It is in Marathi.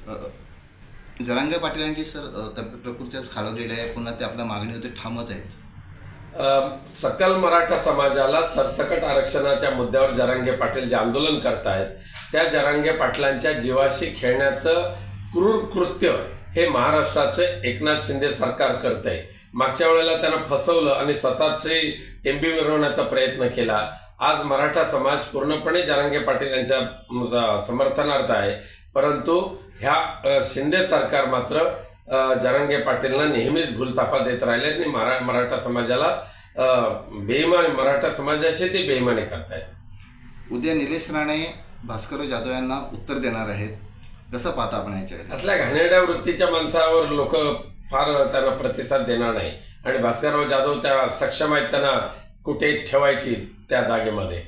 जरांगे पाटील यांची सर तब्येत प्रकृती आज खालावलेली आहे, पुन्हा ते आपल्या मागणीवरती ठामच आहेत. सकल मराठा समाजाला सरसकट आरक्षणाच्या मुद्द्यावर जरांगे पाटील जे आंदोलन करतायत त्या जरांगे पाटलांच्या जीवाशी खेळण्याचं क्रूर कृत्य हे महाराष्ट्राचे एकनाथ शिंदे सरकार करत आहे. मागच्या वेळेला त्यांना फसवलं आणि स्वतःची टेंबी मिरवण्याचा प्रयत्न केला. आज मराठा समाज पूर्णपणे जरांगे पाटील यांच्या समर्थनार्थ आहे, परंतु ह्या शिंदे सरकार मात्र जरांगे पाटीलना नेहमीच भूलथापा देत राहिले आणि मराठा समाजाला बेईमानी मराठा समाजाशी ते बेईमानी करतायत. उद्या निलेश राणे भास्करराव जाधव यांना उत्तर देणार आहेत, कसं पाहता आपण याच्याकडे? असल्या घाणेरड्या वृत्तीच्या माणसावर लोक फार त्यांना प्रतिसाद देणार नाही आणि भास्करराव जाधव त्या सक्षम आहेत त्यांना कुठे ठेवायची त्या जागेमध्ये.